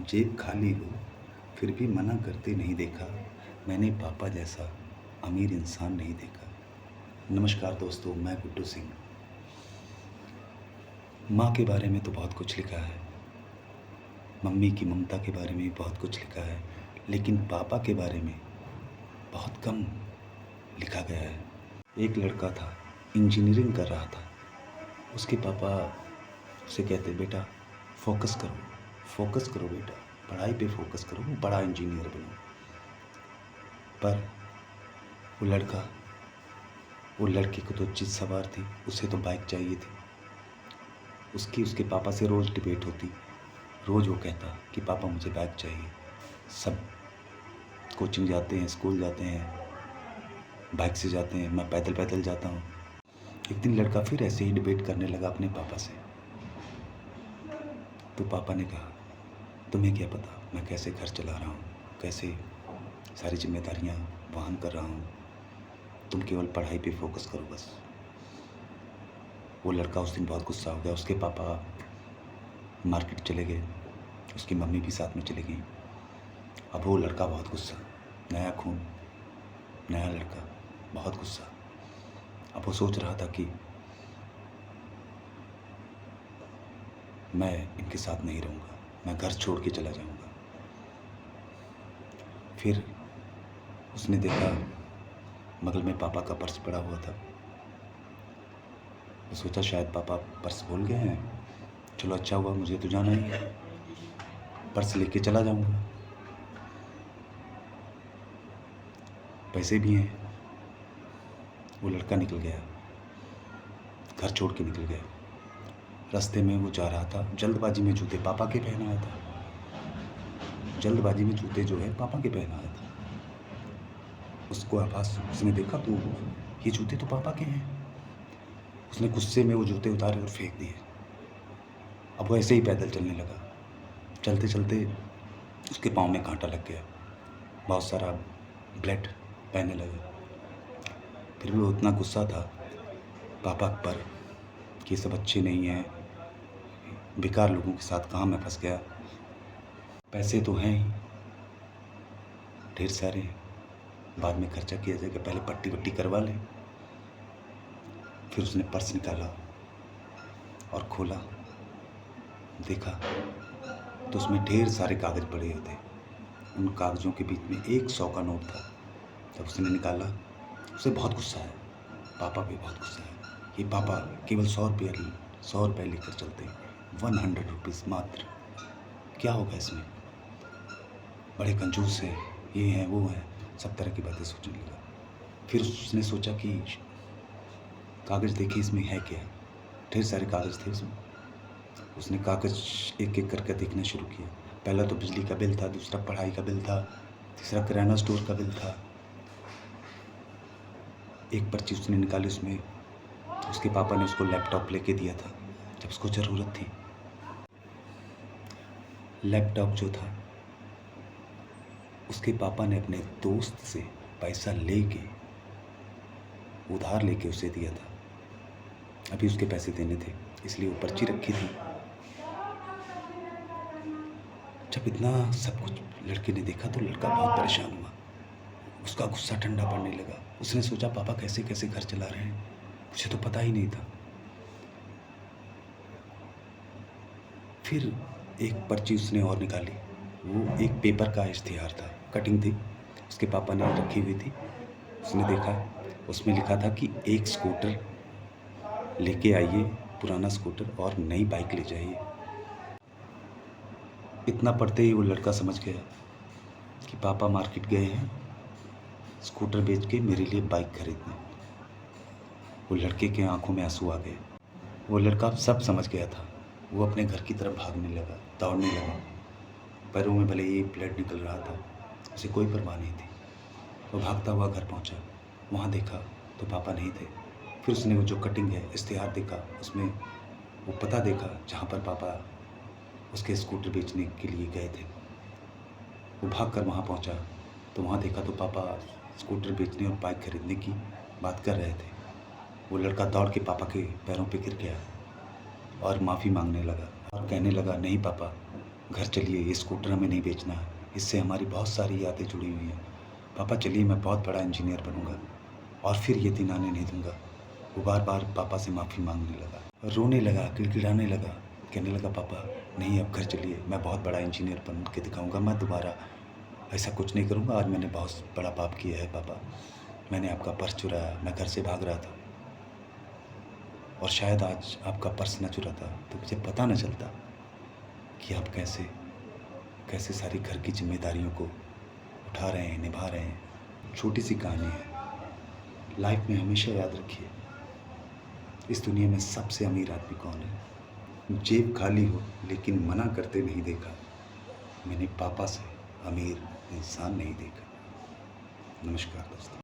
जेब खाली हो फिर भी मना करते नहीं देखा। मैंने पापा जैसा अमीर इंसान नहीं देखा। नमस्कार दोस्तों, मैं गुड्डू सिंह। माँ के बारे में तो बहुत कुछ लिखा है, मम्मी की ममता के बारे में भी बहुत कुछ लिखा है, लेकिन पापा के बारे में बहुत कम लिखा गया है। एक लड़का था, इंजीनियरिंग कर रहा था। उसके पापा उसे कहते, बेटा फोकस करो बेटा, पढ़ाई पे फोकस करो, बड़ा इंजीनियर बनो। पर वो लड़के को तो जिद सवार थी, उसे तो बाइक चाहिए थी। उसके पापा से रोज़ डिबेट होती। रोज़ वो कहता कि पापा मुझे बाइक चाहिए। सब कोचिंग जाते हैं, स्कूल जाते हैं, बाइक से जाते हैं, मैं पैदल पैदल जाता हूँ। एक दिन लड़का फिर ऐसे ही डिबेट करने लगा अपने पापा से। तो पापा ने कहा, तुम्हें क्या पता मैं कैसे घर चला रहा हूँ, कैसे सारी जिम्मेदारियाँ वहन कर रहा हूँ। तुम केवल पढ़ाई पे फोकस करो बस। वो लड़का उस दिन बहुत गुस्सा हो गया। उसके पापा मार्केट चले गए, उसकी मम्मी भी साथ में चली गई। अब वो लड़का बहुत गुस्सा, नया खून, नया लड़का, बहुत गुस्सा। अब वो सोच रहा था कि मैं इनके साथ नहीं रहूँगा, मैं घर छोड़ के चला जाऊँगा। फिर उसने देखा बगल में पापा का पर्स पड़ा हुआ था। वो सोचा शायद पापा पर्स भूल गए हैं, चलो अच्छा हुआ, मुझे तो जाना ही है, पर्स लेके चला जाऊँगा, पैसे भी हैं। वो लड़का निकल गया, घर छोड़ के निकल गया। रास्ते में वो जा रहा था, जल्दबाजी में जूते पापा के पहना आया था। जल्दबाजी में जूते जो है पापा के पहना आया था। उसको आभास, उसने देखा तो ये जूते तो पापा के हैं। उसने गुस्से में वो जूते उतारे और फेंक दिए। अब वो ऐसे ही पैदल चलने लगा। चलते चलते उसके पाँव में कांटा लग गया, बहुत सारा ब्लड बहने लगा। फिर भी वो इतना गुस्सा था पापा पर कि ये सब अच्छे नहीं हैं, बेकार लोगों के साथ कहाँ मैं फंस गया। पैसे तो हैं ही ढेर सारे, बाद में खर्चा किया जाएगा, पहले पट्टी वट्टी करवा लें। फिर उसने पर्स निकाला और खोला, देखा तो उसमें ढेर सारे कागज़ पड़े हुए थे। उन कागज़ों के बीच में 100 का नोट था। जब उसने निकाला, उसे बहुत गुस्सा है, पापा पे बहुत गुस्सा है। ये पापा केवल 100 रुपये लेकर चलते हैं, 100 रुपीज़ मात्र, क्या होगा इसमें, बड़े कंजूस हैं, ये हैं वो हैं, सब तरह की बातें सोचने लगा। फिर उसने सोचा कि कागज़ देखे इसमें है क्या। ढेर सारे कागज़ थे उसमें। उसने कागज़ एक एक करके देखना शुरू किया। पहला तो बिजली का बिल था, दूसरा पढ़ाई का बिल था, तीसरा किराना स्टोर का बिल था। एक पर्ची उसने निकाली, उसमें उसके पापा ने उसको लैपटॉप लेके दिया था जब उसको ज़रूरत थी। लैपटॉप जो था उसके पापा ने अपने दोस्त से पैसा लेके, उधार लेके उसे दिया था। अभी उसके पैसे देने थे, इसलिए वो पर्ची रखी थी। जब इतना सब कुछ लड़के ने देखा तो लड़का बहुत परेशान हुआ। उसका गुस्सा ठंडा पड़ने लगा। उसने सोचा पापा कैसे कैसे घर चला रहे हैं, मुझे तो पता ही नहीं था। फिर एक पर्ची उसने और निकाली। वो एक पेपर का इश्तिहार था, कटिंग थी, उसके पापा ने रखी हुई थी। उसने देखा, उसमें लिखा था कि एक स्कूटर लेके आइए, पुराना स्कूटर, और नई बाइक ले जाइए। इतना पढ़ते ही वो लड़का समझ गया कि पापा मार्केट गए हैं स्कूटर बेच के मेरे लिए बाइक खरीदने। वो लड़के के आंखों में आंसू आ गए। वो लड़का सब समझ गया था। वो अपने घर की तरफ भागने लगा, दौड़ने लगा। पैरों में भले ही ब्लड निकल रहा था, उसे कोई परवाह नहीं थी। वो भागता हुआ घर पहुंचा। वहाँ देखा तो पापा नहीं थे। फिर उसने वो जो कटिंग है, इश्तिहार देखा, उसमें वो पता देखा जहाँ पर पापा उसके स्कूटर बेचने के लिए गए थे। वो भागकर वहाँ पहुँचा तो वहाँ देखा तो पापा स्कूटर बेचने और बाइक खरीदने की बात कर रहे थे। वो लड़का दौड़ के पापा के पैरों पे गिर गया और माफ़ी मांगने लगा और कहने लगा, नहीं पापा, घर चलिए, ये स्कूटर हमें नहीं बेचना है, इससे हमारी बहुत सारी यादें जुड़ी हुई हैं। पापा चलिए, मैं बहुत बड़ा इंजीनियर बनूंगा और फिर ये दिन आने नहीं दूंगा। वो बार बार पापा से माफ़ी मांगने लगा, रोने लगा, गिड़गिड़ाने लगा, कहने लगा पापा नहीं, अब घर चलिए, मैं बहुत बड़ा इंजीनियर बन के दिखाऊंगा, मैं दोबारा ऐसा कुछ नहीं करूंगा। आज मैंने बहुत बड़ा पाप किया है पापा, मैंने आपका पर्स चुराया, मैं घर से भाग रहा था और शायद आज आपका पर्स न चुराता तो मुझे पता न चलता कि आप कैसे कैसे सारी घर की जिम्मेदारियों को उठा रहे हैं, निभा रहे हैं। छोटी सी कहानी है, लाइफ में हमेशा याद रखिए, इस दुनिया में सबसे अमीर आदमी कौन है? जेब खाली हो लेकिन मना करते नहीं देखा। मैंने पापा से अमीर इंसान नहीं देखा। नमस्कार दोस्तों।